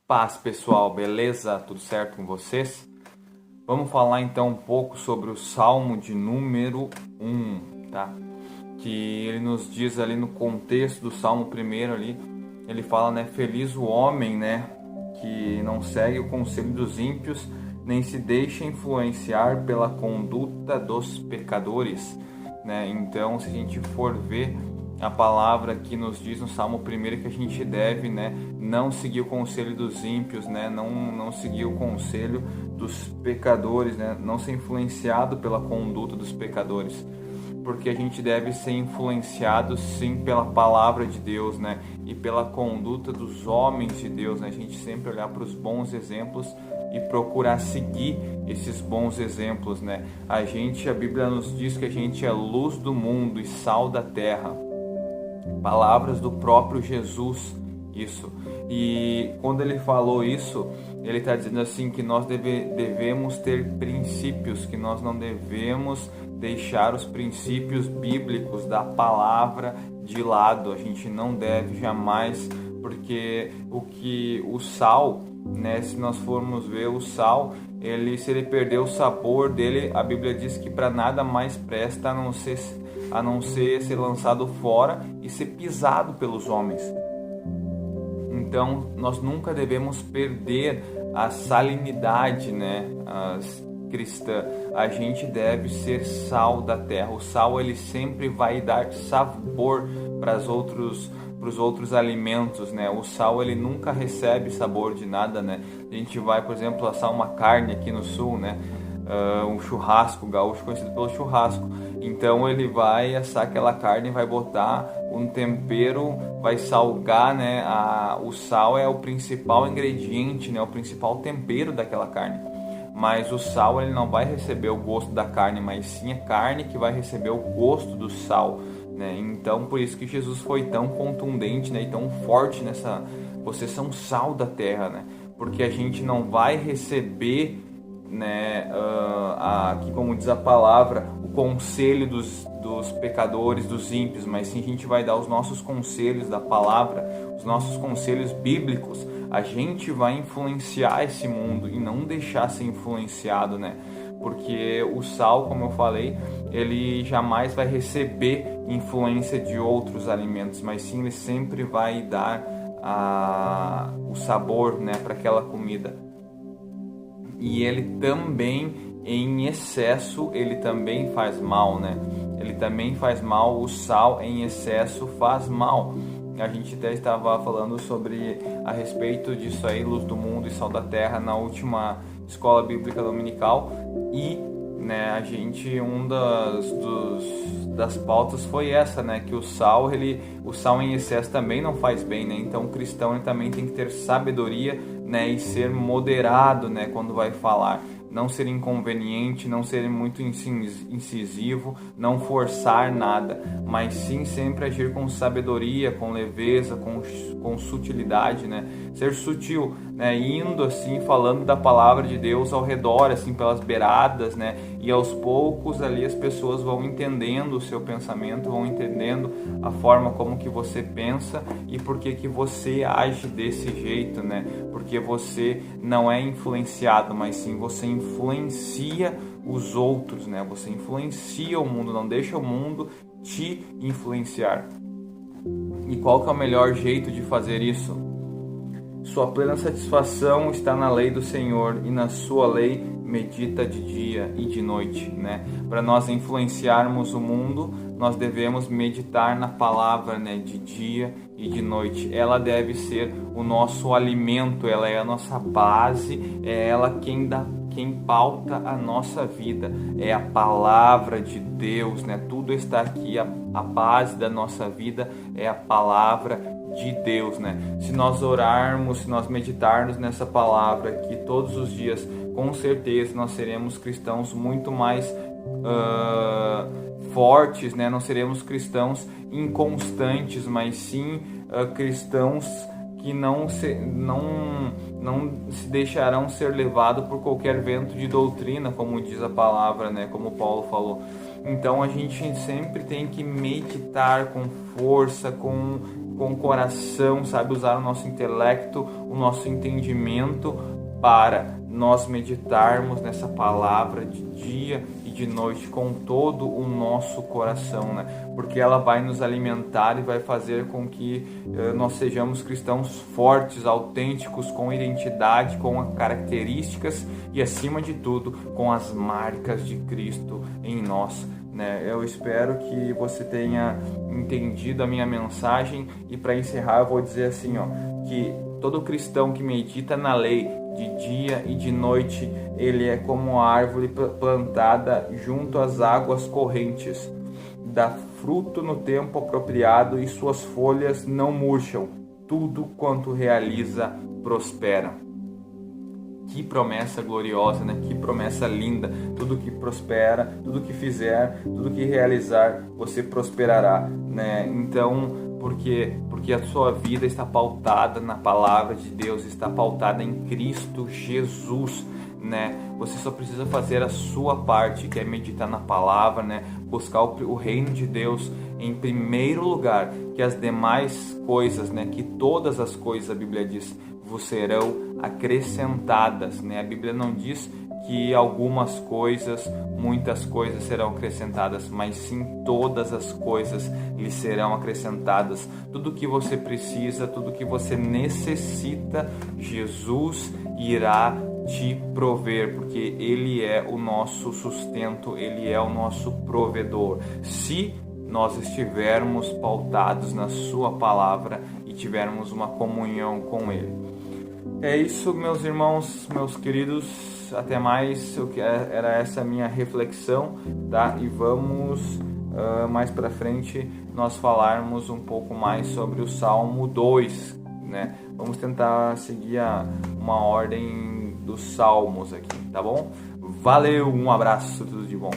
Paz, pessoal, beleza? Tudo certo com vocês? Vamos falar então um pouco sobre o Salmo de número 1, tá? Que ele nos diz ali no contexto do Salmo primeiro ali, ele fala, né, feliz o homem, né, que não segue o conselho dos ímpios, nem se deixa influenciar pela conduta dos pecadores, né? Então, se a gente for ver a palavra que nos diz no Salmo 1 que a gente deve, né, não seguir o conselho dos ímpios, né, não seguir o conselho dos pecadores, né, não ser influenciado pela conduta dos pecadores, porque a gente deve ser influenciado sim pela palavra de Deus, né, e pela conduta dos homens de Deus, né, a gente sempre olhar para os bons exemplos e procurar seguir esses bons exemplos, né. A Bíblia nos diz que a gente é luz do mundo e sal da terra. Palavras do próprio Jesus, isso. E quando ele falou isso, ele está dizendo assim que nós devemos ter princípios, que nós não devemos deixar os princípios bíblicos da palavra de lado. A gente não deve jamais, porque o sal, né, se nós formos ver o sal, se ele perder o sabor dele, a Bíblia diz que para nada mais presta a não ser ser lançado fora e ser pisado pelos homens. Então, nós nunca devemos perder a salinidade, né, cristã. A gente deve ser sal da terra. O sal, ele sempre vai dar sabor para os outros alimentos, né? O sal, ele nunca recebe sabor de nada, né? A gente vai, por exemplo, assar uma carne aqui no sul, né? Um churrasco, gaúcho conhecido pelo churrasco. Então ele vai assar aquela carne, vai botar um tempero, vai salgar, né? O sal é o principal ingrediente, né? O principal tempero daquela carne. Mas o sal, ele não vai receber o gosto da carne, mas sim a carne que vai receber o gosto do sal, né? Então por isso que Jesus foi tão contundente, né? E tão forte nessa, vocês são sal da terra, né? Porque a gente não vai receber, né, aqui como diz a palavra, o conselho dos pecadores, dos ímpios, mas sim a gente vai dar os nossos conselhos da palavra, os nossos conselhos bíblicos. A gente vai influenciar esse mundo e não deixar ser influenciado, né? Porque o sal, como eu falei, ele jamais vai receber influência de outros alimentos, mas sim ele sempre vai dar o sabor, né, para aquela comida. E ele também, em excesso, ele também faz mal, né? Ele também faz mal, o sal em excesso faz mal. A gente até estava falando a respeito disso aí, luz do mundo e sal da terra, na última escola bíblica dominical. E, né, das pautas foi essa, né? Que o sal em excesso também não faz bem, né? Então o cristão, ele também tem que ter sabedoria, né, e ser moderado, né, quando vai falar, não ser inconveniente, não ser muito incisivo, não forçar nada, mas sim sempre agir com sabedoria, com leveza, com sutilidade, né, ser sutil, né, indo assim, falando da palavra de Deus ao redor, assim, pelas beiradas, né, e aos poucos ali as pessoas vão entendendo o seu pensamento, vão entendendo a forma como que você pensa e por que você age desse jeito, né, porque você não é influenciado, mas sim você influencia os outros, né? Você influencia o mundo, não deixa o mundo te influenciar. E qual que é o melhor jeito de fazer isso? Sua plena satisfação está na lei do Senhor e na sua lei medita de dia e de noite, né? Para nós influenciarmos o mundo, nós devemos meditar na palavra, né, de dia e de noite. Ela deve ser o nosso alimento, ela é a nossa base, é ela quem pauta a nossa vida, é a palavra de Deus, né? Tudo está aqui, a base da nossa vida é a palavra de Deus, né? Se nós orarmos, se nós meditarmos nessa palavra aqui todos os dias, com certeza nós seremos cristãos muito mais fortes, né? Não seremos cristãos inconstantes, mas sim cristãos que não se deixarão ser levados por qualquer vento de doutrina, como diz a palavra, né? Como Paulo falou. Então a gente sempre tem que meditar com força, com com o coração, sabe, usar o nosso intelecto, o nosso entendimento para nós meditarmos nessa palavra de dia e de noite com todo o nosso coração, né? Porque ela vai nos alimentar e vai fazer com que nós sejamos cristãos fortes, autênticos, com identidade, com características e, acima de tudo, com as marcas de Cristo em nós, né? Eu espero que você tenha entendido a minha mensagem, e para encerrar eu vou dizer assim, ó, que todo cristão que medita na lei de dia e de noite, ele é como a árvore plantada junto às águas correntes, dá fruto no tempo apropriado e suas folhas não murcham, tudo quanto realiza prospera. Que promessa gloriosa, né? Que promessa linda. Tudo que prospera, tudo que fizer, tudo que realizar, você prosperará, né? Então, por quê? Porque a sua vida está pautada na palavra de Deus, está pautada em Cristo Jesus, né? Você só precisa fazer a sua parte, que é meditar na palavra, né? Buscar o reino de Deus em primeiro lugar, que as demais coisas, né? Que todas as coisas, a Bíblia diz, vos serão acrescentadas, né? A Bíblia não diz que algumas coisas, muitas coisas serão acrescentadas, mas sim todas as coisas lhe serão acrescentadas. Tudo que você precisa, tudo que você necessita, Jesus irá te prover, porque Ele é o nosso sustento, Ele é o nosso provedor. Se nós estivermos pautados na Sua palavra e tivermos uma comunhão com Ele. É isso, meus irmãos, meus queridos, até mais. Era essa a minha reflexão, tá? E vamos mais para frente nós falarmos um pouco mais sobre o Salmo 2, né? Vamos tentar seguir uma ordem dos salmos aqui, tá bom? Valeu, um abraço, tudo de bom.